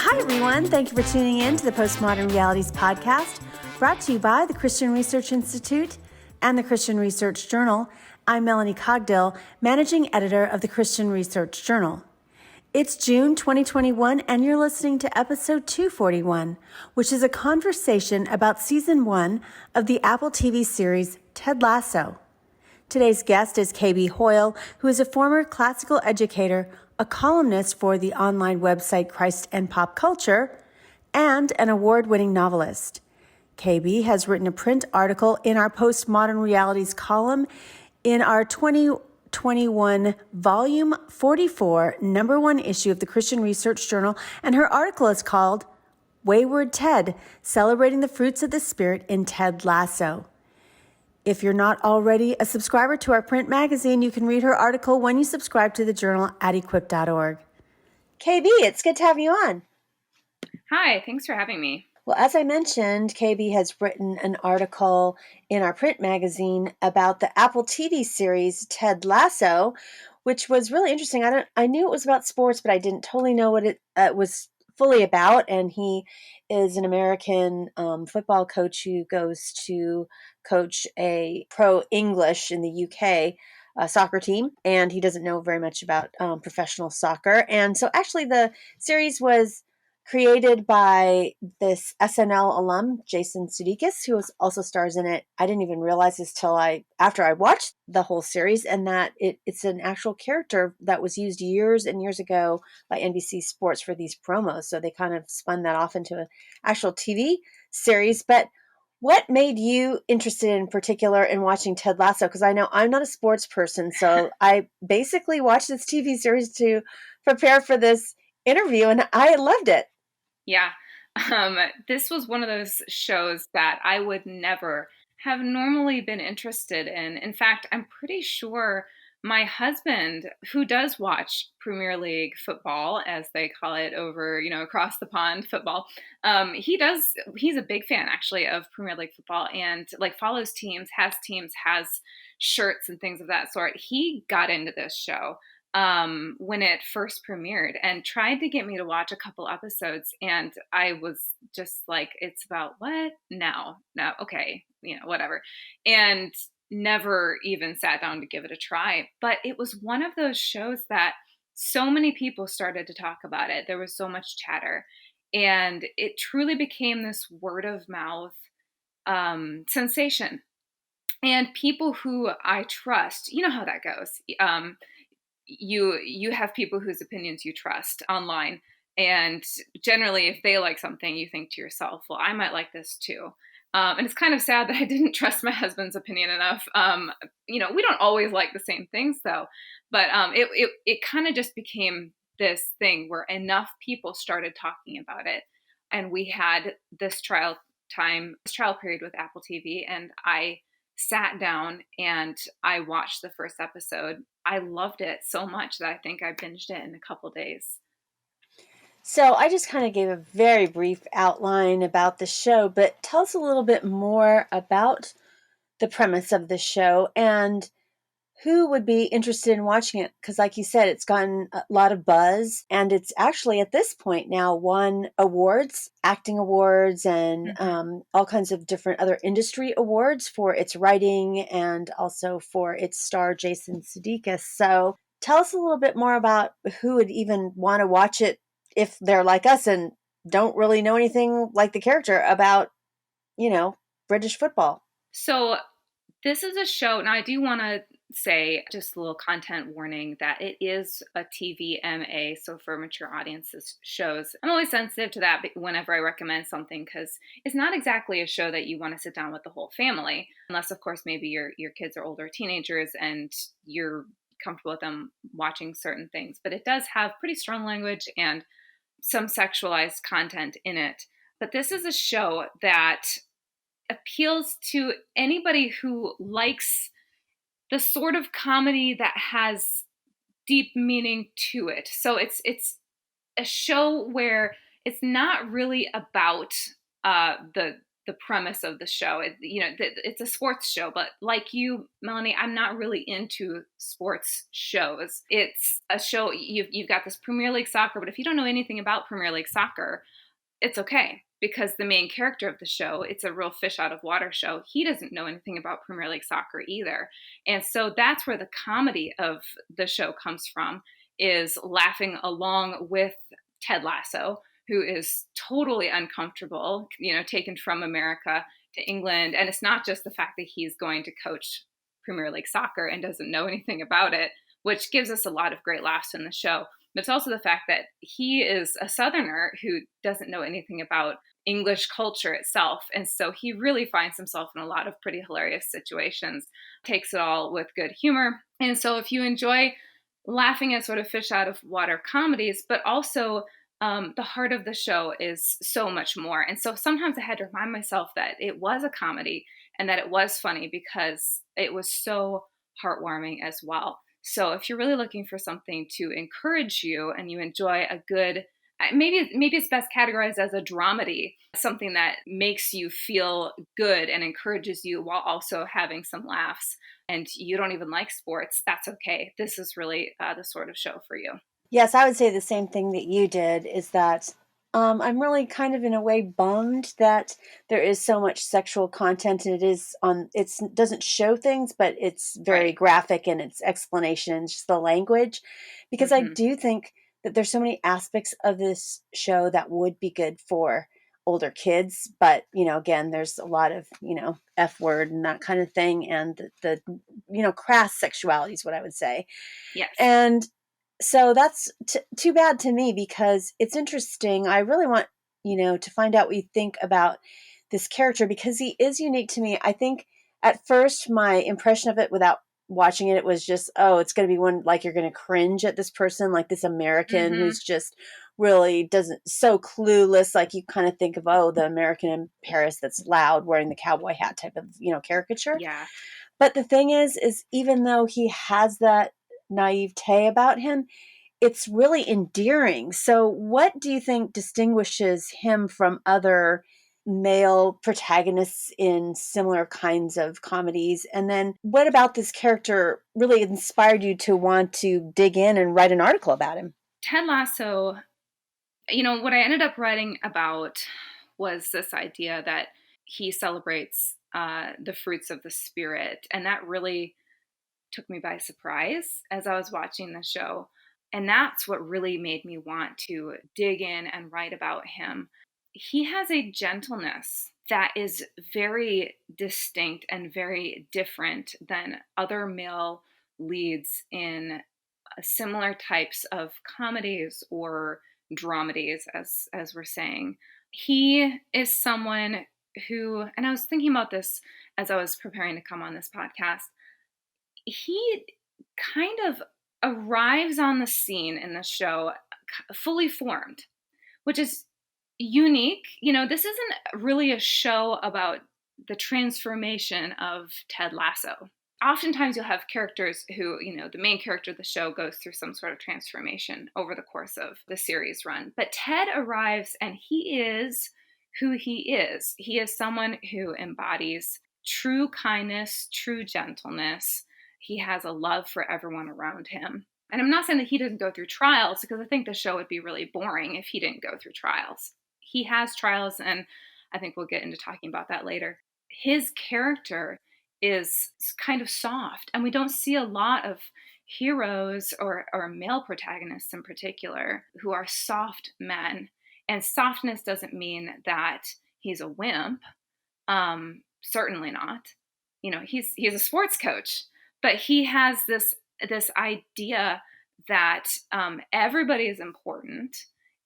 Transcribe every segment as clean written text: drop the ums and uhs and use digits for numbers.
Hi, everyone. Thank you for tuning in to the Postmodern Realities podcast, brought to you by the Christian Research Institute and the Christian Research Journal. I'm Melanie Cogdill, managing editor of the Christian Research Journal. It's June 2021, and you're listening to episode 241, which is a conversation about season 1 of the Apple TV series Ted Lasso. Today's guest is KB Hoyle, who is a former classical educator, a columnist for the online website Christ and Pop Culture, and an award-winning novelist. KB has written a print article in our Postmodern Realities column in our 2021 Volume 44, number 1 issue of the Christian Research Journal, and her article is called Wayward Ted, Celebrating the Fruits of the Spirit in Ted Lasso. If you're not already a subscriber to our print magazine, you can read her article when you subscribe to the journal at equip.org. KB, it's good to have you on. Hi, thanks for having me. Well, as I mentioned, KB has written an article in our print magazine about the Apple TV series Ted Lasso, which was really interesting. I knew it was about sports, but I didn't totally know what it was fully about. And he is an American football coach who goes to coach a pro English in the UK soccer team, and he doesn't know very much about professional soccer. And so actually the series was created by this SNL alum, Jason Sudeikis, who also stars in it. I didn't even realize this till after I watched the whole series, and that it's an actual character that was used years and years ago by NBC Sports for these promos. So they kind of spun that off into an actual TV series. But what made you interested in particular in watching Ted Lasso? Because I know I'm not a sports person, so I basically watched this TV series to prepare for this interview, and I loved it. Yeah, this was one of those shows that I would never have normally been interested in. In fact, I'm pretty sure my husband, who does watch Premier League football, as they call it over, across the pond football, he's a big fan actually of Premier League football and follows teams, has shirts and things of that sort. He got into this show when it first premiered and tried to get me to watch a couple episodes. And I was just like, it's about what? No, okay, whatever. And never even sat down to give it a try. But it was one of those shows that so many people started to talk about it. There was so much chatter. And it truly became this word of mouth sensation. And people who I trust, you know how that goes. You have people whose opinions you trust online, and generally if they like something, you think to yourself, well, I might like this too. And it's kind of sad that I didn't trust my husband's opinion enough. We don't always like the same things though, but it kind of just became this thing where enough people started talking about it, and we had this trial period with Apple TV, and I sat down and I watched the first episode. I loved it so much that I think I binged it in a couple days. So I just kind of gave a very brief outline about the show, but tell us a little bit more about the premise of the show and who would be interested in watching it. Because like you said, it's gotten a lot of buzz, and it's actually at this point now won awards, acting awards, and all kinds of different other industry awards for its writing and also for its star, Jason Sudeikis. So tell us a little bit more about who would even want to watch it if they're like us and don't really know anything like the character about, British football. So this is a show. Now I do want to say just a little content warning that it is a TVMA, so for mature audiences shows. I'm always sensitive to that whenever I recommend something, because it's not exactly a show that you want to sit down with the whole family, unless of course maybe your kids are older teenagers and you're comfortable with them watching certain things. But it does have pretty strong language and some sexualized content in it. But this is a show that appeals to anybody who likes the sort of comedy that has deep meaning to it. So it's a show where it's not really about the the premise of the show. It's a sports show, but like you, Melanie, I'm not really into sports shows. It's a show, you've got this Premier League soccer, but if you don't know anything about Premier League soccer, it's okay, because the main character of the show, it's a real fish out of water show. He doesn't know anything about Premier League soccer either. And so that's where the comedy of the show comes from, is laughing along with Ted Lasso, who is totally uncomfortable, taken from America to England. And it's not just the fact that he's going to coach Premier League soccer and doesn't know anything about it, which gives us a lot of great laughs in the show. But it's also the fact that he is a Southerner who doesn't know anything about English culture itself. And so he really finds himself in a lot of pretty hilarious situations, takes it all with good humor. And so if you enjoy laughing at sort of fish out of water comedies, but also the heart of the show is so much more. And so sometimes I had to remind myself that it was a comedy and that it was funny, because it was so heartwarming as well. So if you're really looking for something to encourage you and you enjoy a good, maybe it's best categorized as a dramedy, something that makes you feel good and encourages you while also having some laughs, and you don't even like sports, that's okay. This is really the sort of show for you. Yes, I would say the same thing that you did, is that I'm really kind of in a way bummed that there is so much sexual content, and it doesn't show things, but it's very Right. graphic in its explanations, just the language, because I Mm-hmm. do think that there's so many aspects of this show that would be good for older kids. But, again, there's a lot of, F word and that kind of thing. And the crass sexuality is what I would say. Yes. And so that's too bad to me, because it's interesting. I really want, to find out what you think about this character, because he is unique to me. I think at first my impression of it without watching it was just, oh, it's going to be one, like, you're going to cringe at this person, like this American Mm-hmm. who's just really doesn't, so clueless. Like, you kind of think of, oh, the American in Paris that's loud wearing the cowboy hat type of, caricature. Yeah. But the thing is even though he has that naivete about him, it's really endearing. So what do you think distinguishes him from other male protagonists in similar kinds of comedies? And then what about this character really inspired you to want to dig in and write an article about him? Ted Lasso, what I ended up writing about was this idea that he celebrates the fruits of the spirit. And that really took me by surprise as I was watching the show. And that's what really made me want to dig in and write about him. He has a gentleness that is very distinct and very different than other male leads in similar types of comedies or dramedies, as we're saying. He is someone who, and I was thinking about this as I was preparing to come on this podcast, he kind of arrives on the scene in the show fully formed, which is unique. This isn't really a show about the transformation of Ted Lasso. Oftentimes you'll have characters who, the main character of the show goes through some sort of transformation over the course of the series run. But Ted arrives and he is who he is. He is someone who embodies true kindness, true gentleness. He has a love for everyone around him. And I'm not saying that he doesn't go through trials, because I think the show would be really boring if he didn't go through trials. He has trials, and I think we'll get into talking about that later. His character is kind of soft, and we don't see a lot of heroes or male protagonists in particular who are soft men. And softness doesn't mean that he's a wimp. Certainly not. He's a sports coach, but he has this idea that everybody is important,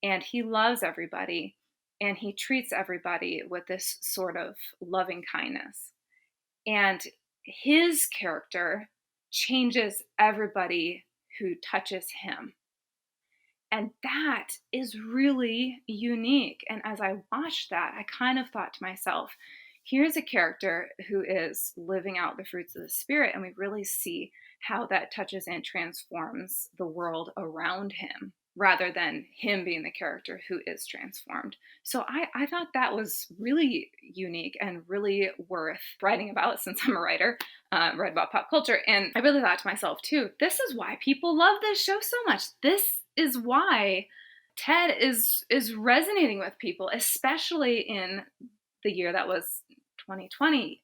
and he loves everybody, and he treats everybody with this sort of loving kindness. And his character changes everybody who touches him. And that is really unique. And as I watched that, I kind of thought to myself, here's a character who is living out the fruits of the spirit, and we really see how that touches and transforms the world around him rather than him being the character who is transformed. So I thought that was really unique and really worth writing about, since I'm a writer, write about pop culture. And I really thought to myself too, this is why people love this show so much. This is why Ted is resonating with people, especially in the year that was 2020.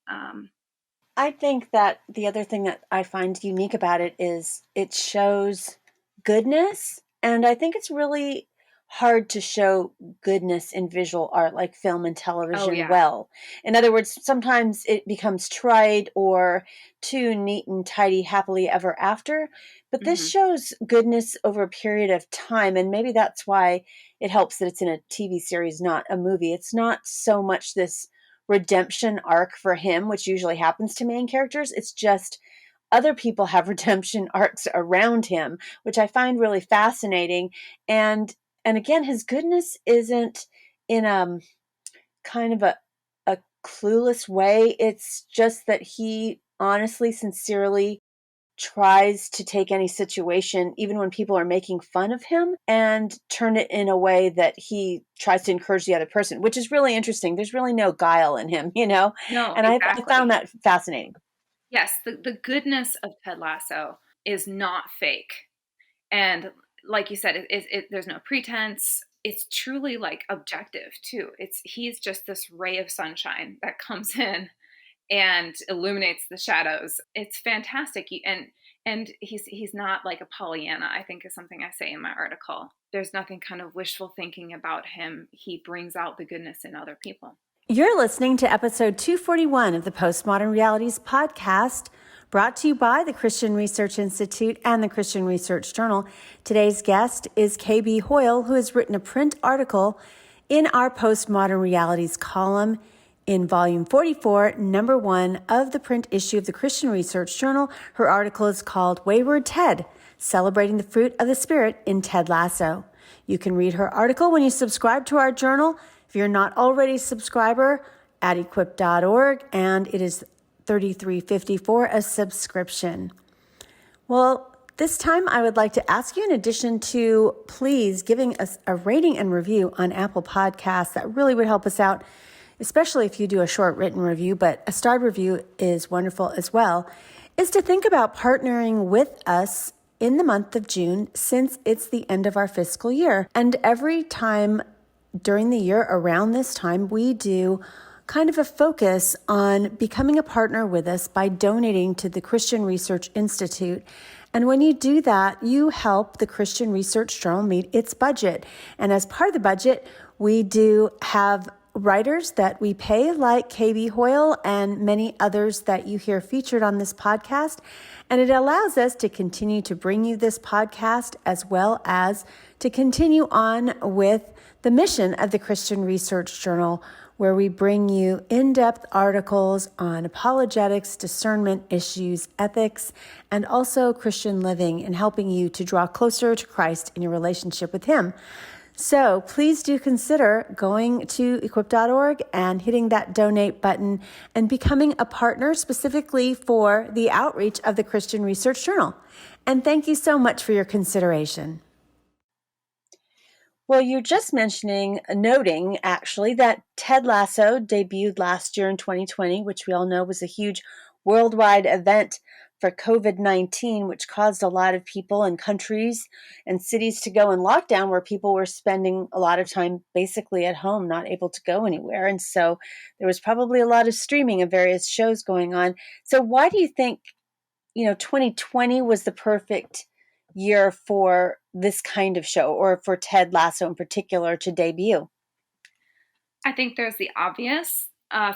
I think that the other thing that I find unique about it is it shows goodness. And I think it's really hard to show goodness in visual art like film and Oh television yeah. well. In other words, sometimes it becomes trite or too neat and tidy, happily ever after. But this Hmm. shows goodness over a period of time. And maybe that's why it helps that it's in a TV series, not a movie. It's not so much this redemption arc for him, which usually happens to main characters. It's just other people have redemption arcs around him, which I find really fascinating. And and again, his goodness isn't in kind of a clueless way. It's just that he honestly, sincerely tries to take any situation, even when people are making fun of him, and turn it in a way that he tries to encourage the other person, which is really interesting. There's really no guile in him, you know? No, And I found exactly. that fascinating. Yes, the goodness of Ted Lasso is not fake. And like you said, there's no pretense. It's truly like objective too. He's just this ray of sunshine that comes in and illuminates the shadows. It's fantastic. And he's not like a Pollyanna, I think is something I say in my article. There's nothing kind of wishful thinking about him. He brings out the goodness in other people. You're listening to episode 241 of the Postmodern Realities podcast, brought to you by the Christian Research Institute and the Christian Research Journal. Today's guest is KB Hoyle, who has written a print article in our Postmodern Realities column in volume 44, number 1 of the print issue of the Christian Research Journal. Her article is called Wayward Ted, Celebrating the Fruit of the Spirit in Ted Lasso. You can read her article when you subscribe to our journal. If you're not already a subscriber, at equip.org, and it is $33.50 for a subscription. Well, this time I would like to ask you, in addition to please giving us a rating and review on Apple Podcasts, that really would help us out, especially if you do a short written review, but a starred review is wonderful as well, is to think about partnering with us in the month of June, since it's the end of our fiscal year. And every time during the year around this time, we do kind of a focus on becoming a partner with us by donating to the Christian Research Institute. And when you do that, you help the Christian Research Journal meet its budget. And as part of the budget, we do have writers that we pay, like KB Hoyle and many others that you hear featured on this podcast. And it allows us to continue to bring you this podcast, as well as to continue on with the mission of the Christian Research Journal, where we bring you in-depth articles on apologetics, discernment issues, ethics, and also Christian living, and helping you to draw closer to Christ in your relationship with Him. So please do consider going to equip.org and hitting that donate button and becoming a partner specifically for the outreach of the Christian Research Journal. And thank you so much for your consideration. Well, you're just noting actually, that Ted Lasso debuted last year in 2020, which we all know was a huge worldwide event for COVID-19, which caused a lot of people and countries and cities to go in lockdown, where people were spending a lot of time basically at home, not able to go anywhere. And so there was probably a lot of streaming of various shows going on. So why do you think, 2020 was the perfect year for this kind of show, or for Ted Lasso in particular to debut? I think there's the obvious.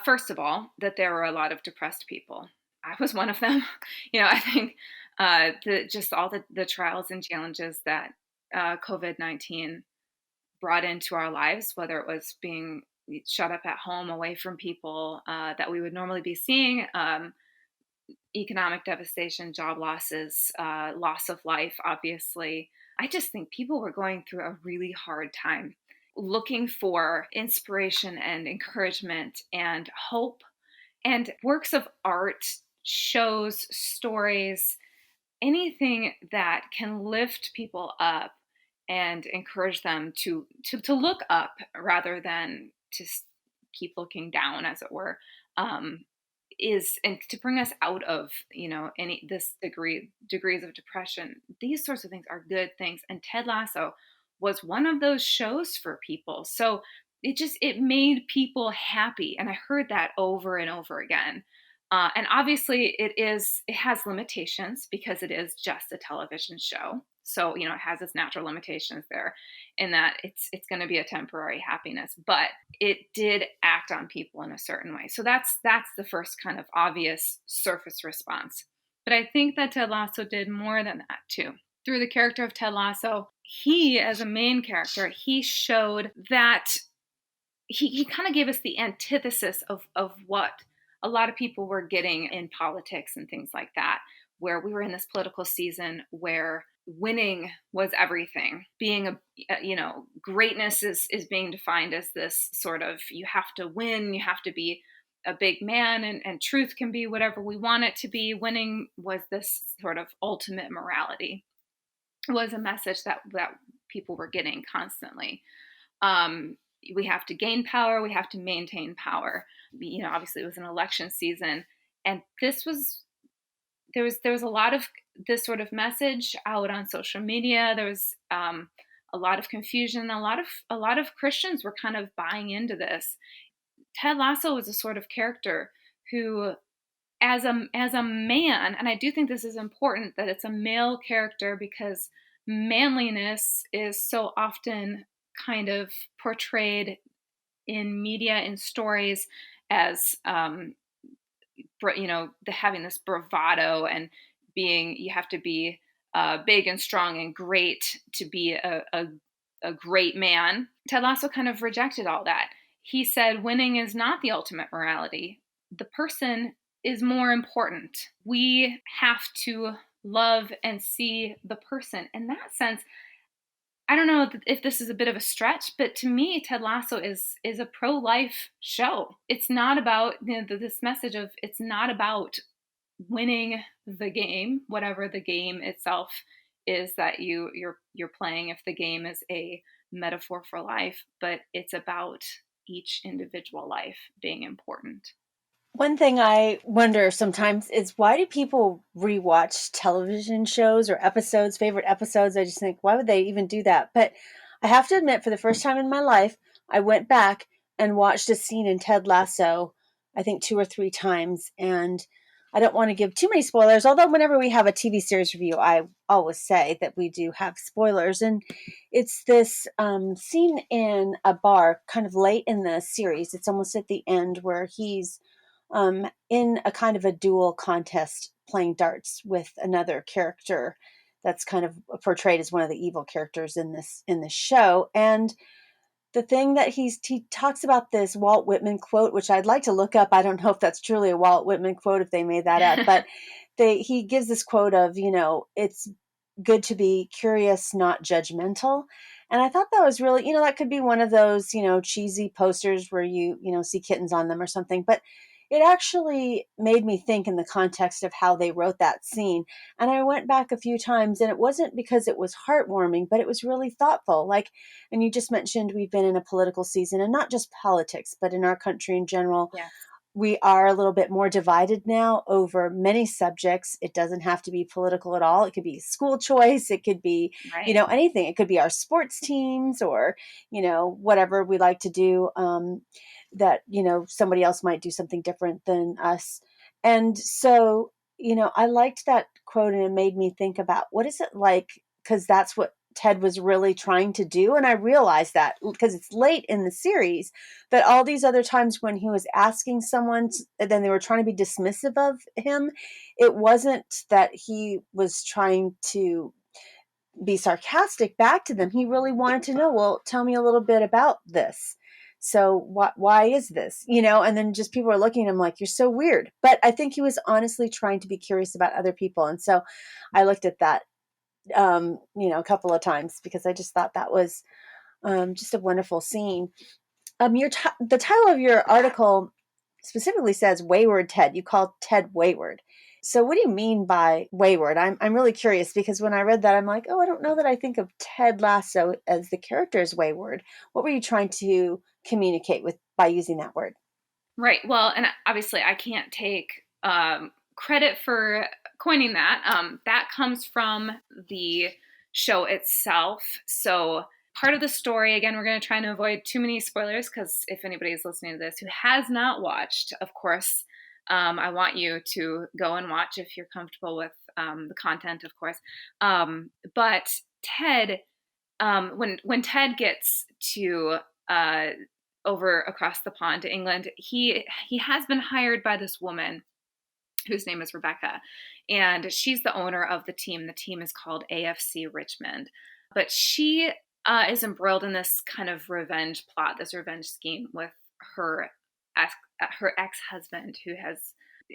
First of all, that there were a lot of depressed people. I was one of them. I think just all the trials and challenges that COVID-19 brought into our lives, whether it was being shut up at home away from people that we would normally be seeing, economic devastation, job losses, loss of life, obviously. I just think people were going through a really hard time, looking for inspiration and encouragement and hope, and works of art, shows, stories, anything that can lift people up and encourage them to look up rather than to keep looking down, as it were. Is and to bring us out of any this degrees of depression. These sorts of things are good things, and Ted Lasso was one of those shows for people. So it made people happy, and I heard that over and over again. And obviously it has limitations because it is just a television show. So it has its natural limitations there, in that it's going to be a temporary happiness, but it did act on people in a certain way. So that's the first kind of obvious surface response. But I think that Ted Lasso did more than that too. Through the character of Ted Lasso, he, as a main character, he showed that he kind of gave us the antithesis of what a lot of people were getting in politics and things like that, where we were in this political season where winning was everything. Being greatness is being defined as this sort of, you have to win, you have to be a big man, and truth can be whatever we want it to be. Winning was this sort of ultimate morality. It was a message that people were getting constantly. We have to gain power, we have to maintain power. Obviously it was an election season, and there was a lot of this sort of message out on social media. There was a lot of confusion. A lot of Christians were kind of buying into this. Ted Lasso was a sort of character who, as a man, and I do think this is important that it's a male character, because manliness is so often kind of portrayed in media, in stories, as having this bravado, and you have to be big and strong and great to be a great man. Ted Lasso kind of rejected all that. He said winning is not the ultimate morality. The person is more important. We have to love and see the person. In that sense, I don't know if this is a bit of a stretch, but to me, Ted Lasso is a pro-life show. It's not about this message of, it's not about winning the game, whatever the game itself is that you're playing, if the game is a metaphor for life, but it's about each individual life being important. One thing I wonder sometimes is, why do people rewatch television shows or episodes, favorite episodes? I just think, why would they even do that? But I have to admit, for the first time in my life, I went back and watched a scene in Ted Lasso, I think 2 or 3 times. And I don't want to give too many spoilers, although whenever we have a TV series review, I always say that we do have spoilers. And it's this scene in a bar kind of late in the series. It's almost at the end, where he's in a kind of a duel contest playing darts with another character that's kind of portrayed as one of the evil characters in this show. And the thing that he talks about, this Walt Whitman quote, which I'd like to look up. I don't know if that's truly a Walt Whitman quote, if they made that up, but he gives this quote of, it's good to be curious, not judgmental. And I thought that was really, that could be one of those, cheesy posters where you see kittens on them or something, but it actually made me think in the context of how they wrote that scene. And I went back a few times, and it wasn't because it was heartwarming, but it was really thoughtful. Like, and you just mentioned we've been in a political season, and not just politics, but in our country in general. Yeah. We are a little bit more divided now over many subjects. It doesn't have to be political at all. It could be school choice. It could be, Right. Anything. It could be our sports teams, or, whatever we like to do. That somebody else might do something different than us. And so I liked that quote, and it made me think about, what is it like, because that's what Ted was really trying to do. And I realized that because it's late in the series, that all these other times when he was asking someone, then they were trying to be dismissive of him. It wasn't that he was trying to be sarcastic back to them. He really wanted to know, well, tell me a little bit about this. So why is this? And then just people are looking at him like, you're so weird. But I think he was honestly trying to be curious about other people. And so I looked at that, a couple of times, because I just thought that was just a wonderful scene. The title of your article specifically says Wayward Ted. You call Ted wayward. So what do you mean by wayward? I'm really curious because when I read that, I'm like, oh, I don't know that I think of Ted Lasso as the character as wayward. What were you trying to communicate with by using that word? Right. Well, and obviously, I can't take credit for coining that. That comes from the show itself. So, part of the story, again, we're going to try to avoid too many spoilers because if anybody is listening to this who has not watched, of course, I want you to go and watch if you're comfortable with the content, of course. But Ted, when Ted gets to over across the pond to England, he has been hired by this woman whose name is Rebecca, and she's the owner of the team. The team is called AFC Richmond, but she is embroiled in this kind of revenge plot, this revenge scheme with her ex, her ex-husband, who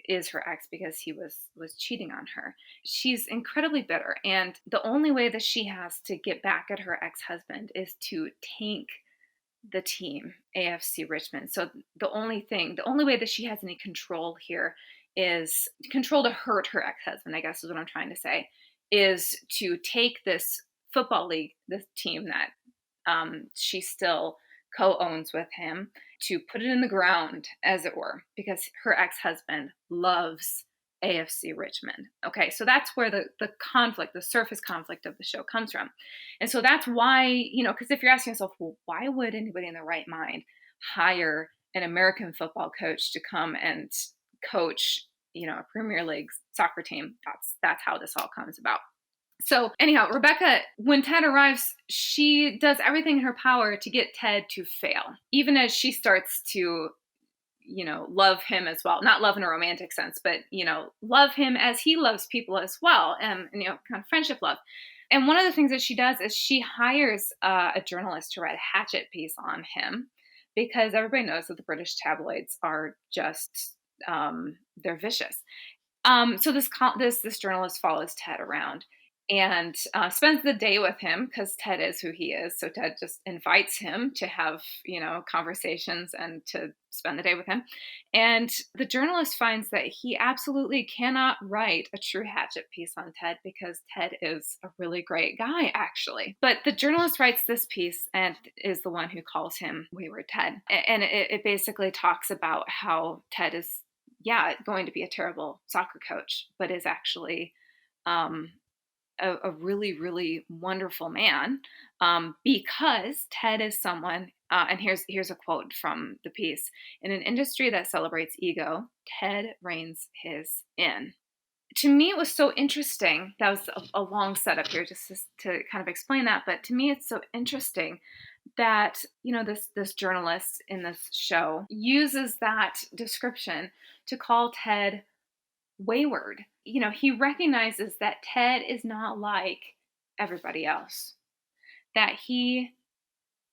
is her ex because he was cheating on her. She's incredibly bitter, and the only way that she has to get back at her ex-husband is to tank the team, AFC Richmond. So the only way that she has any control here is control to hurt her ex-husband, I guess is what I'm trying to say, is to take this football league, this team that she still co-owns with him, to put it in the ground, as it were, because her ex-husband loves AFC Richmond. Okay, so that's where the conflict, the surface conflict of the show comes from. And so that's why, because if you're asking yourself, well, why would anybody in their right mind hire an American football coach to come and coach, a Premier League soccer team? That's how this all comes about. So anyhow, Rebecca, when Ted arrives, she does everything in her power to get Ted to fail, even as she starts to, love him as well. Not love in a romantic sense, but, love him as he loves people as well. And kind of friendship love. And one of the things that she does is she hires a journalist to write a hatchet piece on him because everybody knows that the British tabloids are just, they're vicious. So this journalist follows Ted around and spends the day with him because Ted is who he is. So Ted just invites him to have conversations and to spend the day with him. And the journalist finds that he absolutely cannot write a true hatchet piece on Ted because Ted is a really great guy, actually. But the journalist writes this piece and is the one who calls him Wayward Ted. And it basically talks about how Ted is going to be a terrible soccer coach, but is actually a really, really wonderful man because Ted is someone, and here's a quote from the piece: "In an industry that celebrates ego, Ted reins his in." To me, it was so interesting. That was a long setup here just to kind of explain that. But to me, it's so interesting that this journalist in this show uses that description to call Ted wayward. He recognizes that Ted is not like everybody else, that he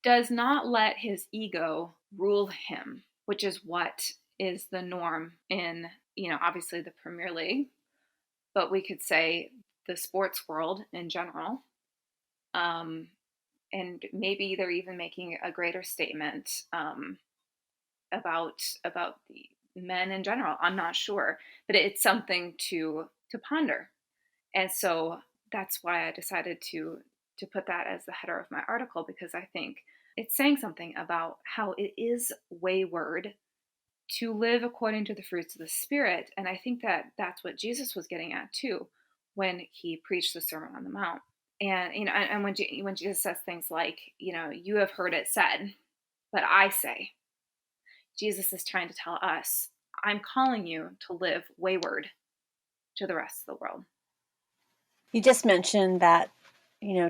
does not let his ego rule him, which is what is the norm in, obviously the Premier League, but we could say the sports world in general. And maybe they're even making a greater statement about the men in general. I'm not sure, but it's something to ponder. And so that's why I decided to put that as the header of my article, because I think it's saying something about how it is wayward to live according to the fruits of the Spirit. And I think that that's what Jesus was getting at too when he preached the Sermon on the Mount. And and when Jesus says things like, you have heard it said, but I say, Jesus is trying to tell us, I'm calling you to live wayward to the rest of the world. You just mentioned that,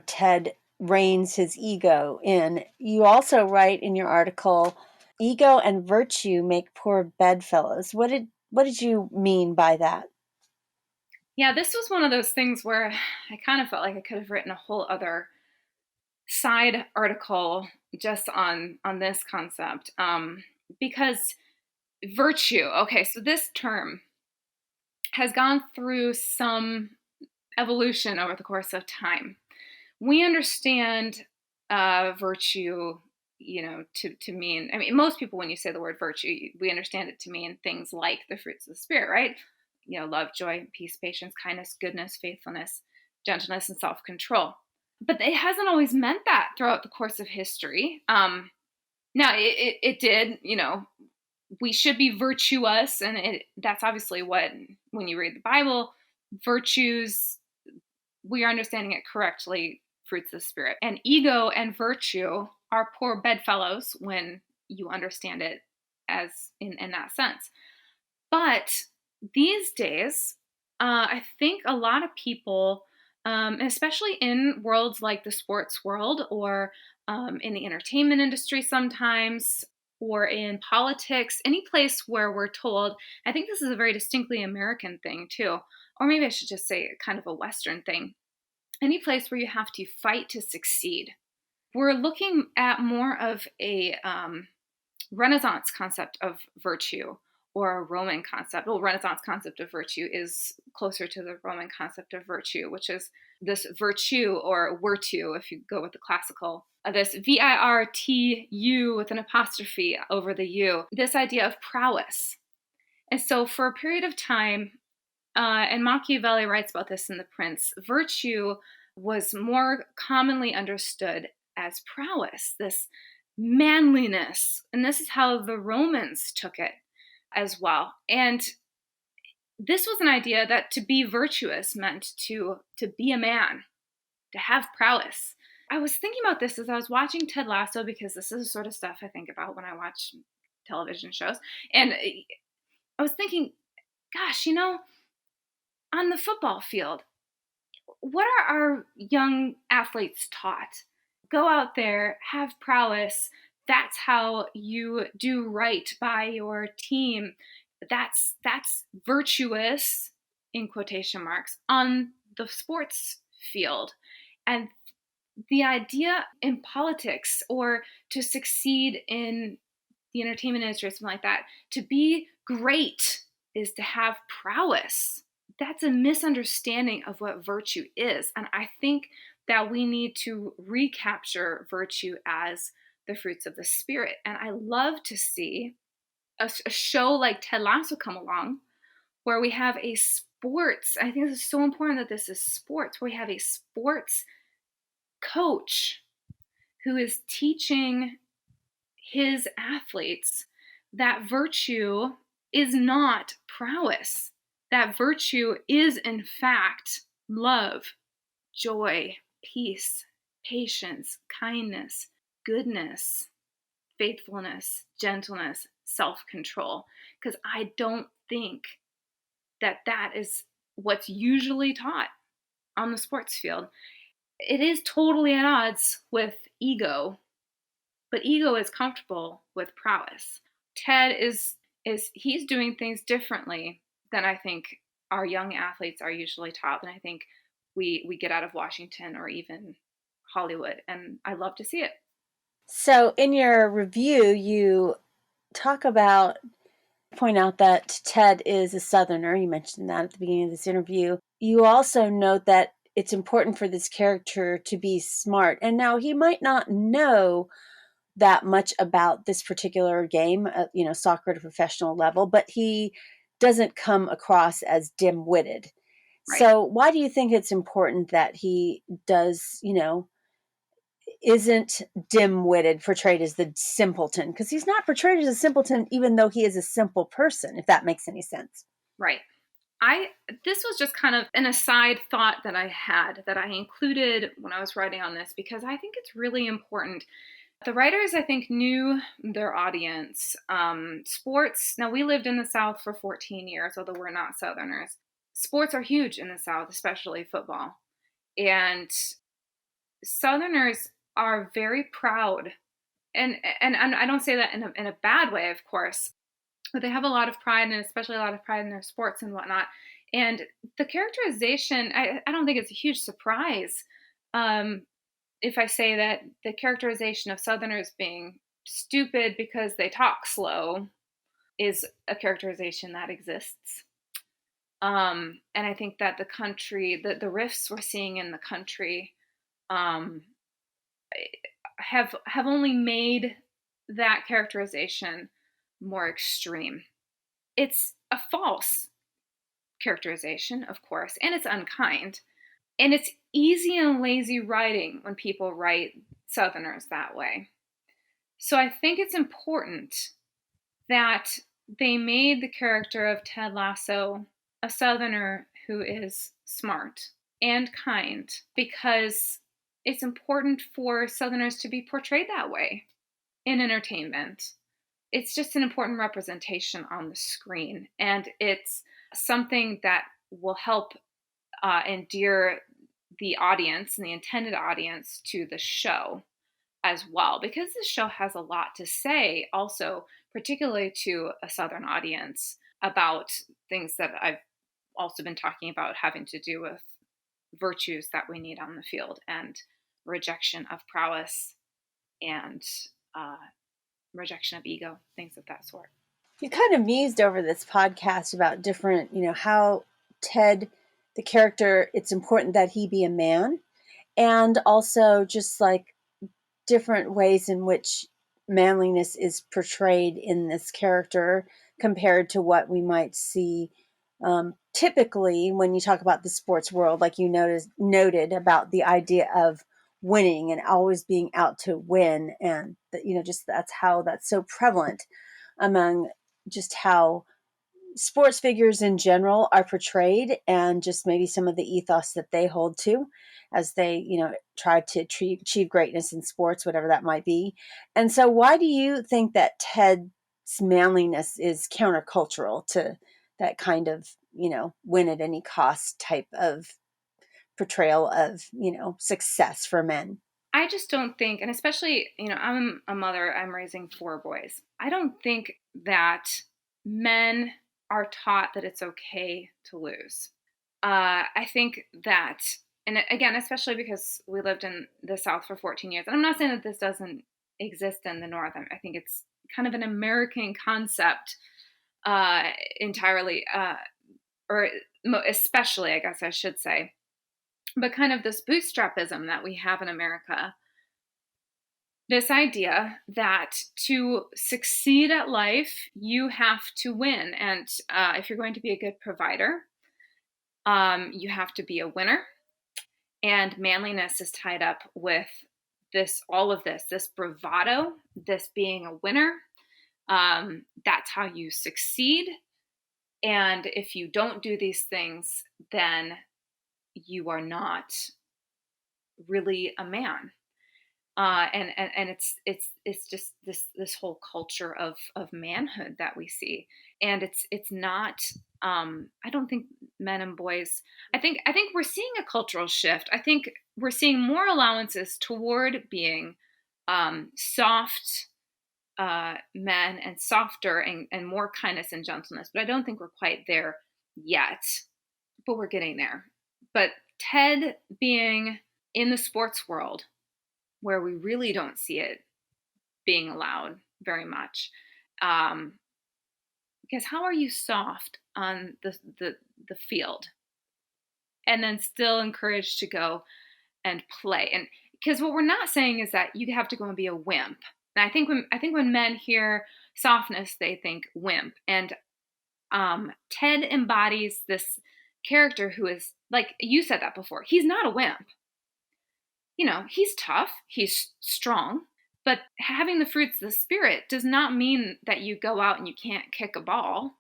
Ted reins his ego in. You also write in your article, ego and virtue make poor bedfellows. What did you mean by that? Yeah, this was one of those things where I kind of felt like I could have written a whole other side article just on this concept, because virtue. Okay, so this term has gone through some evolution over the course of time. We understand virtue, to mean, most people, when you say the word virtue, we understand it to mean things like the fruits of the Spirit, right? love, joy, peace, patience, kindness, goodness, faithfulness, gentleness, and self-control. But it hasn't always meant that throughout the course of history. Now, it did, we should be virtuous, and that's obviously what, when you read the Bible, virtues, we are understanding it correctly, fruits of the Spirit. And ego and virtue are poor bedfellows when you understand it as in that sense. But these days, I think a lot of people, especially in worlds like the sports world or in the entertainment industry sometimes, or in politics, any place where we're told, I think this is a very distinctly American thing too, or maybe I should just say kind of a Western thing, any place where you have to fight to succeed. We're looking at more of a Renaissance concept of virtue, or a Roman concept. Well, Renaissance concept of virtue is closer to the Roman concept of virtue, which is this virtue, or virtu, if you go with the classical, this virtu with an apostrophe over the u, this idea of prowess. And so for a period of time, and Machiavelli writes about this in The Prince, virtue was more commonly understood as prowess, this manliness. And this is how the Romans took it as well. And this was an idea that to be virtuous meant to be a man, to have prowess. I was thinking about this as I was watching Ted Lasso, because this is the sort of stuff I think about when I watch television shows. And I was thinking, gosh, on the football field, what are our young athletes taught? Go out there, have prowess. That's how you do right by your team. That's virtuous, in quotation marks, on the sports field. And the idea in politics, or to succeed in the entertainment industry or something like that, to be great is to have prowess. That's a misunderstanding of what virtue is. And I think that we need to recapture virtue as the fruits of the Spirit. And I love to see a show like Ted Lasso come along, where we have a sports, I think this is so important that this is sports, where we have a sports coach who is teaching his athletes that virtue is not prowess. That virtue is, in fact, love, joy, peace, patience, kindness, goodness, faithfulness, gentleness, self-control. Because I don't think that is what's usually taught on the sports field. It is totally at odds with ego, but ego is comfortable with prowess. Ted is he's doing things differently than I think our young athletes are usually taught, and I think we get out of Washington or even Hollywood, and I love to see it. So in your review, you point out that Ted is a Southerner. You mentioned that at the beginning of this interview. You also note that it's important for this character to be smart. And now he might not know that much about this particular game, soccer at a professional level, but he doesn't come across as dim-witted. Right. So why do you think it's important that he does, isn't dim-witted, portrayed as the simpleton? Because he's not portrayed as a simpleton, even though he is a simple person, if that makes any sense. Right. This was just kind of an aside thought that I had, that I included when I was writing on this, because I think it's really important. The writers, I think, knew their audience. Sports, now we lived in the South for 14 years, although we're not Southerners. Sports are huge in the South, especially football. And Southerners are very proud. And I don't say that in a bad way, of course, but they have a lot of pride, and especially a lot of pride in their sports and whatnot. And the characterization, I don't think it's a huge surprise if I say that the characterization of Southerners being stupid because they talk slow is a characterization that exists. And I think that the country, the rifts we're seeing in the country have only made that characterization more extreme. It's a false characterization, of course, and it's unkind. And it's easy and lazy writing when people write Southerners that way. So I think it's important that they made the character of Ted Lasso a Southerner who is smart and kind, because it's important for Southerners to be portrayed that way in entertainment. It's just an important representation on the screen, and it's something that will help endear the audience and the intended audience to the show as well, because this show has a lot to say also, particularly to a Southern audience, about things that I've also been talking about, having to do with virtues that we need on the field and rejection of prowess and rejection of ego, things of that sort. You kind of mused over this podcast about different, how Ted, the character, it's important that he be a man, and also just like different ways in which manliness is portrayed in this character compared to what we might see typically when you talk about the sports world, like you noted about the idea of winning and always being out to win, and that, just that's so prevalent among just how sports figures in general are portrayed, and just maybe some of the ethos that they hold to as they, try to achieve greatness in sports, whatever that might be. And so why do you think that Ted's manliness is countercultural to that kind of, win at any cost type of portrayal of, success for men? I just don't think, and especially, I'm a mother, I'm raising 4 boys. I don't think that men are taught that it's okay to lose. I think that, and again, especially because we lived in the South for 14 years, and I'm not saying that this doesn't exist in the North. I think it's kind of an American concept entirely, or especially, I guess I should say, but kind of this bootstrapism that we have in America. This idea that to succeed at life, you have to win. And if you're going to be a good provider, you have to be a winner. And manliness is tied up with all of this bravado, this being a winner. That's how you succeed. And if you don't do these things, then you are not really a man. And it's just this whole culture of manhood that we see, and it's not. I don't think men and boys. I think we're seeing a cultural shift. I think we're seeing more allowances toward being soft men, and softer, and more kindness and gentleness. But I don't think we're quite there yet. But we're getting there. But Ted being in the sports world, where we really don't see it being allowed very much. Because how are you soft on the field and then still encouraged to go and play? And because what we're not saying is that you have to go and be a wimp. And I think when men hear softness, they think wimp. And Ted embodies this character who is, like you said that before, he's not a wimp. He's tough, he's strong, but having the fruits of the Spirit does not mean that you go out and you can't kick a ball,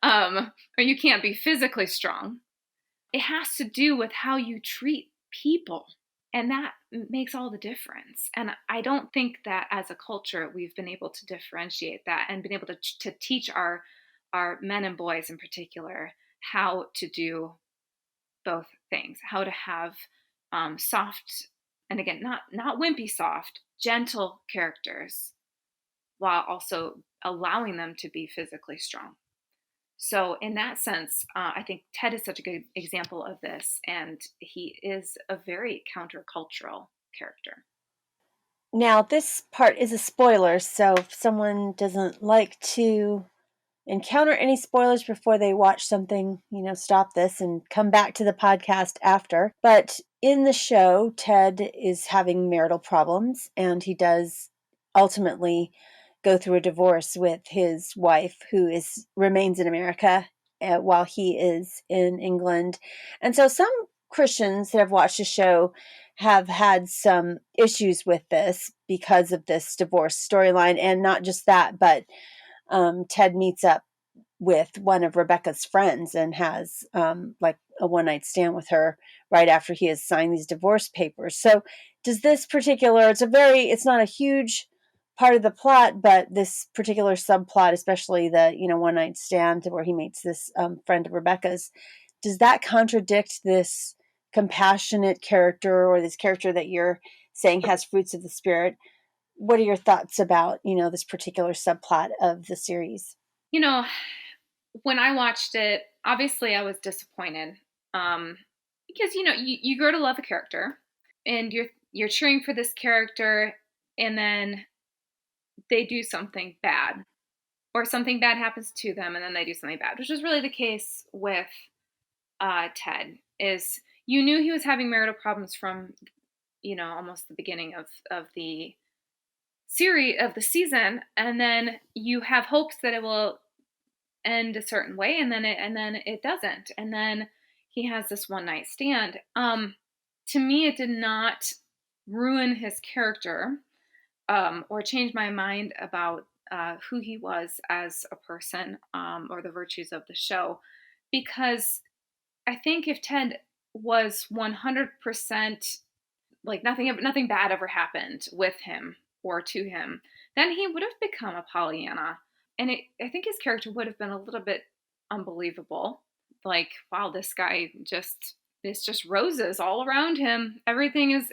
or you can't be physically strong. It has to do with how you treat people, and that makes all the difference. And I don't think that as a culture we've been able to differentiate that and been able to teach our men and boys in particular how to do both things, how to have soft, and again, not wimpy soft, gentle characters, while also allowing them to be physically strong. So in that sense, I think Ted is such a good example of this, and he is a very countercultural character. Now, this part is a spoiler, so if someone doesn't like to encounter any spoilers before they watch something, stop this and come back to the podcast after. But in the show, Ted is having marital problems, and he does ultimately go through a divorce with his wife, who remains in America. while he is in England. And so some Christians that have watched the show have had some issues with this because of this divorce storyline. And not just that, but Ted meets up with one of Rebecca's friends and has like a one night stand with her right after he has signed these divorce papers. So does this particular, it's not a huge part of the plot, but this particular subplot, especially the, one night stand where he meets this friend of Rebecca's, does that contradict this compassionate character or this character that you're saying has fruits of the spirit? What are your thoughts about, this particular subplot of the series? You know, when I watched it, obviously I was disappointed, because you grow to love a character, and you're cheering for this character, and then they do something bad, or something bad happens to them, and then they do something bad, which was really the case with Ted. Is you knew he was having marital problems from almost the beginning of the series of the season, and then you have hopes that it will end a certain way, and then it doesn't, and then he has this one night stand. To me, it did not ruin his character, or change my mind about who he was as a person, or the virtues of the show, because I think if Ted was 100% like nothing bad ever happened with him or to him, then he would have become a Pollyanna. And I think his character would have been a little bit unbelievable. Like, wow, this guy it's just roses all around him. Everything is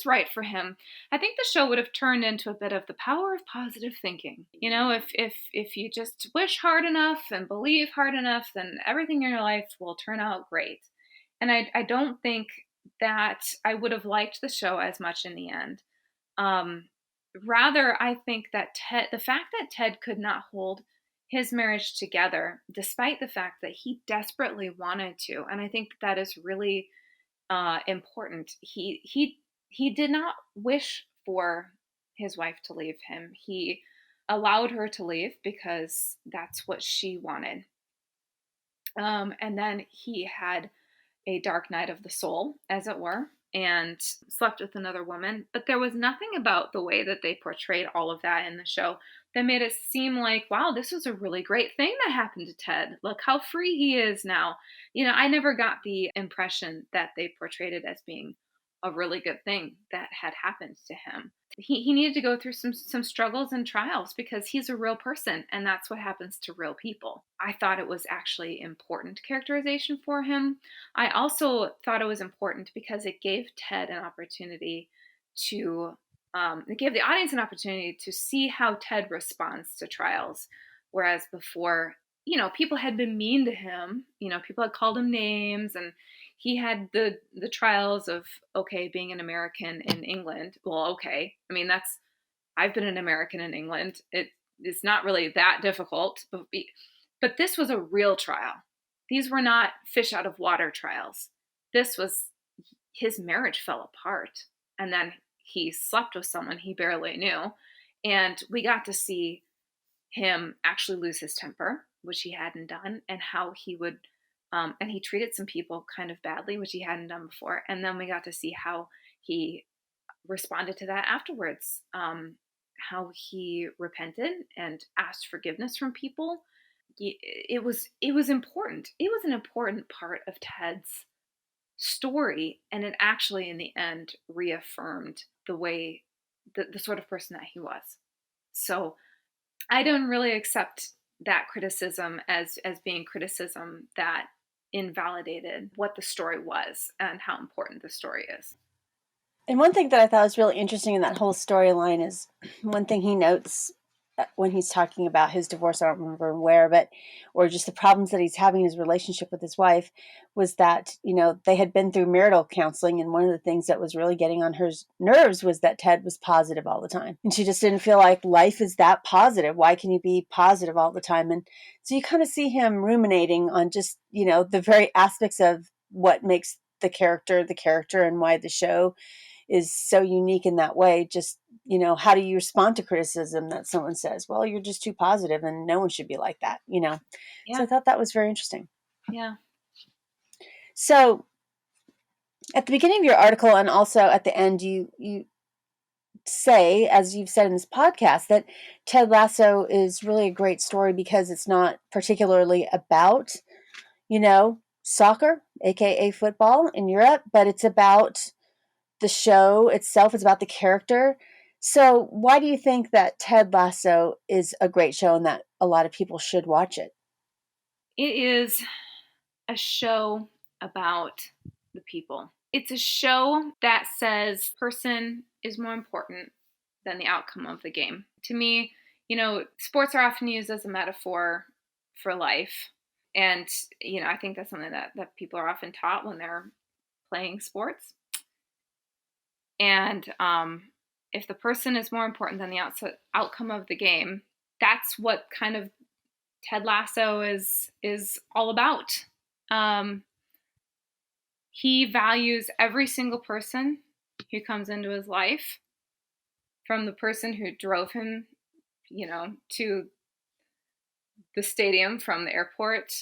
right for him. I think the show would have turned into a bit of the power of positive thinking. If you just wish hard enough and believe hard enough, then everything in your life will turn out great. And I don't think that I would have liked the show as much in the end. Rather, I think that the fact that Ted could not hold his marriage together, despite the fact that he desperately wanted to, and I think that is really important. He did not wish for his wife to leave him. He allowed her to leave because that's what she wanted. And then he had a dark night of the soul, as it were, and slept with another woman. But there was nothing about the way that they portrayed all of that in the show that made it seem like, wow, this was a really great thing that happened to Ted. Look how free he is now. I never got the impression that they portrayed it as being a really good thing that had happened to him. He needed to go through some struggles and trials because he's a real person, and that's what happens to real people. I thought it was actually important characterization for him. I also thought it was important because it gave Ted an opportunity to, it gave the audience an opportunity to see how Ted responds to trials, whereas before, people had been mean to him. People had called him names, and he had the trials of, okay, being an American in England. Well, okay. I mean, I've been an American in England. It's not really that difficult, but this was a real trial. These were not fish out of water trials. This was, his marriage fell apart, and then he slept with someone he barely knew. And we got to see him actually lose his temper, which he hadn't done, and how he would, and he treated some people kind of badly, which he hadn't done before. And then we got to see how he responded to that afterwards, how he repented and asked forgiveness from people. It was important. It was an important part of Ted's story, and it actually in the end reaffirmed the sort of person that he was. So I don't really accept that criticism as being criticism that invalidated what the story was and how important the story is. And one thing that I thought was really interesting in that whole storyline is one thing he notes when he's talking about his divorce, I don't remember where, or just the problems that he's having in his relationship with his wife, was that, they had been through marital counseling. And one of the things that was really getting on her nerves was that Ted was positive all the time. And she just didn't feel like life is that positive. Why can you be positive all the time? And so you kind of see him ruminating on just, the very aspects of what makes the character, and why the show is so unique in that way. Just how do you respond to criticism that someone says, well, you're just too positive and no one should be like that, So Yeah. I thought that was very interesting. Yeah. So at the beginning of your article and also at the end, you say, as you've said in this podcast, that Ted Lasso is really a great story because it's not particularly about, soccer, aka football in Europe, but it's about the show itself. It's about the character. So why do you think that Ted Lasso is a great show and that a lot of people should watch it? It is a show about the people. It's a show that says person is more important than the outcome of the game. To me, sports are often used as a metaphor for life. And, I think that's something that people are often taught when they're playing sports. And if the person is more important than the outcome of the game, that's what kind of Ted Lasso is all about. He values every single person who comes into his life, from the person who drove him, to the stadium from the airport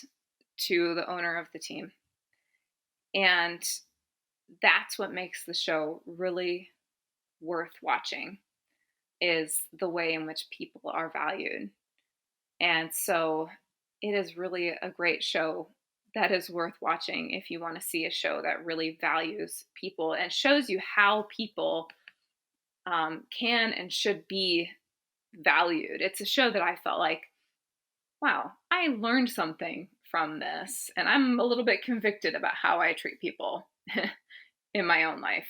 to the owner of the team. And that's what makes the show really worth watching, is the way in which people are valued. And so it is really a great show that is worth watching if you want to see a show that really values people and shows you how people can and should be valued. It's a show that I felt like, wow, I learned something from this, and I'm a little bit convicted about how I treat people in my own life.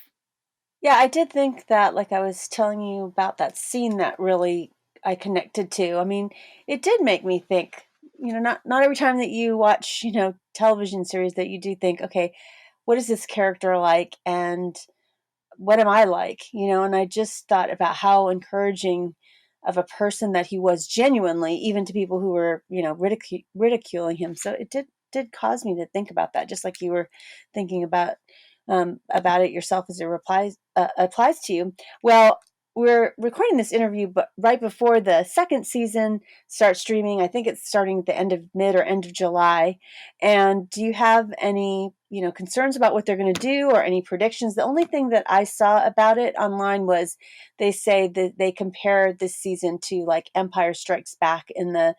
Yeah, I did think that, like I was telling you about that scene that really I connected to. I mean, it did make me think, not every time that you watch, television series that you do think, okay, what is this character like and what am I like? And I just thought about how encouraging of a person that he was genuinely, even to people who were, ridiculing him. So it did cause me to think about that, just like you were thinking about it yourself as it applies to you. Well, we're recording this interview, but right before the second season starts streaming. I think it's starting at the mid or end of July. And do you have any, concerns about what they're going to do or any predictions? The only thing that I saw about it online was they say that they compare this season to like Empire Strikes Back in the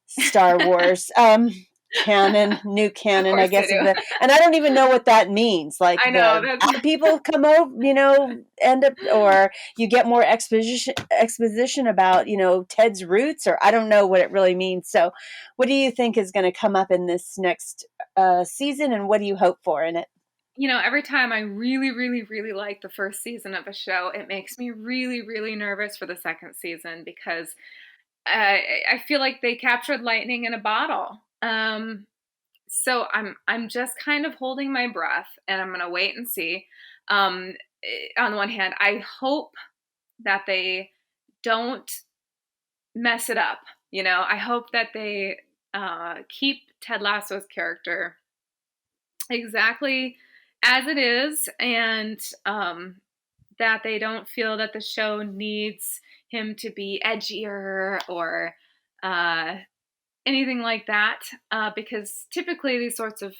Star Wars canon, new canon, I guess. And I don't even know what that means. Like I know the bad people come over, end up, or you get more exposition about, Ted's roots, or I don't know what it really means. So what do you think is going to come up in this next season, and what do you hope for in it? Every time I really, really, really like the first season of a show, it makes me really, really nervous for the second season because I feel like they captured lightning in a bottle. So I'm just kind of holding my breath, and I'm gonna wait and see. On the one hand, I hope that they don't mess it up. I hope that they keep Ted Lasso's character exactly as it is, and that they don't feel that the show needs him to be edgier or anything like that, because typically these sorts of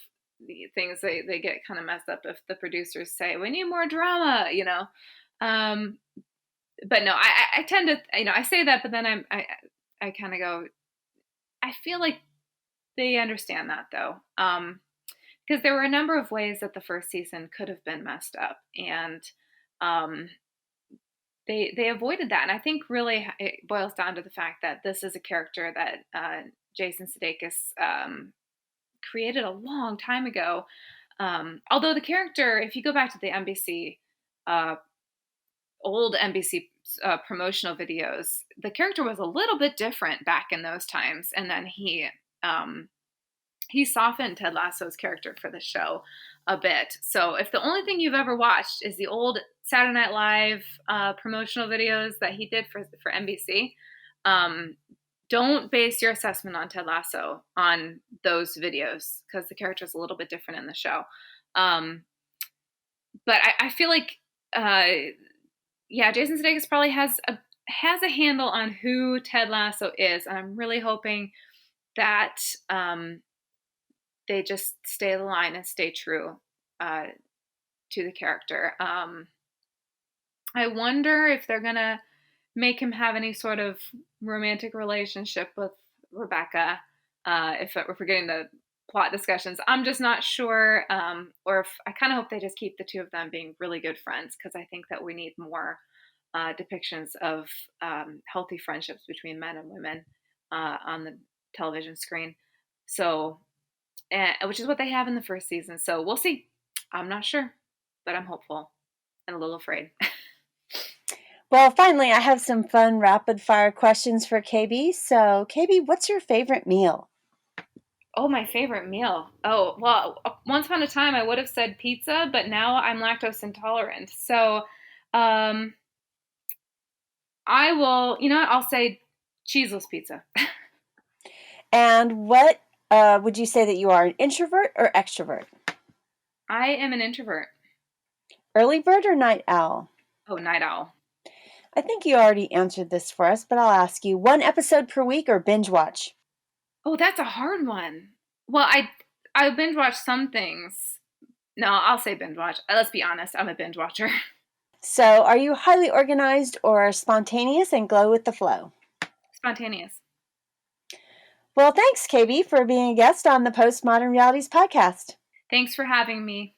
things they get kind of messed up if the producers say we need more drama, um, but no, I tend to, I say that, but then I kind of go, I feel like they understand that though, because there were a number of ways that the first season could have been messed up, and um, they avoided that. And I think really it boils down to the fact that this is a character that Jason Sudeikis created a long time ago. Although the character, if you go back to the NBC, old NBC promotional videos, the character was a little bit different back in those times. And then he softened Ted Lasso's character for the show a bit. So if the only thing you've ever watched is the old Saturday Night Live promotional videos that he did for NBC, don't base your assessment on Ted Lasso on those videos, because the character is a little bit different in the show. But I feel like yeah, Jason Sudeikis probably has a handle on who Ted Lasso is, and I'm really hoping that they just stay the line and stay true to the character. I wonder if they're gonna make him have any sort of romantic relationship with Rebecca. If we're getting the plot discussions, I'm just not sure. Or if I kind of hope they just keep the two of them being really good friends, because I think that we need more depictions of healthy friendships between men and women on the television screen. So, which is what they have in the first season. So we'll see. I'm not sure, but I'm hopeful and a little afraid. Well, finally, I have some fun rapid fire questions for KB. So, KB, what's your favorite meal? Oh, my favorite meal. Oh, well, once upon a time I would have said pizza, but now I'm lactose intolerant. So, I will, I'll say cheeseless pizza. And what would you say that you are, an introvert or extrovert? I am an introvert. Early bird or night owl? Oh, night owl. I think you already answered this for us, but I'll ask you, 1 episode per week or binge watch? Oh, that's a hard one. Well, I binge watch some things. No, I'll say binge watch. Let's be honest, I'm a binge watcher. So, are you highly organized or spontaneous and glow with the flow? Spontaneous. Well, thanks, KB, for being a guest on the Postmodern Realities podcast. Thanks for having me.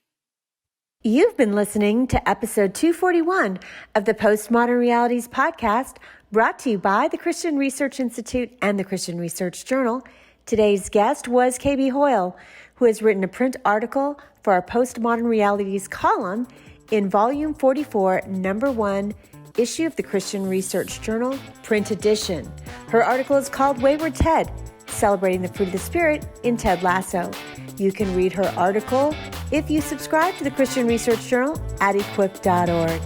You've been listening to episode 241 of the Postmodern Realities podcast, brought to you by the Christian Research Institute and the Christian Research Journal. Today's guest was KB Hoyle, who has written a print article for our Postmodern Realities column in Volume 44, Number 1, issue of the Christian Research Journal, print edition. Her article is called Wayward Ted, Celebrating the Fruit of the Spirit in Ted Lasso. You can read her article if you subscribe to the Christian Research Journal at equip.org.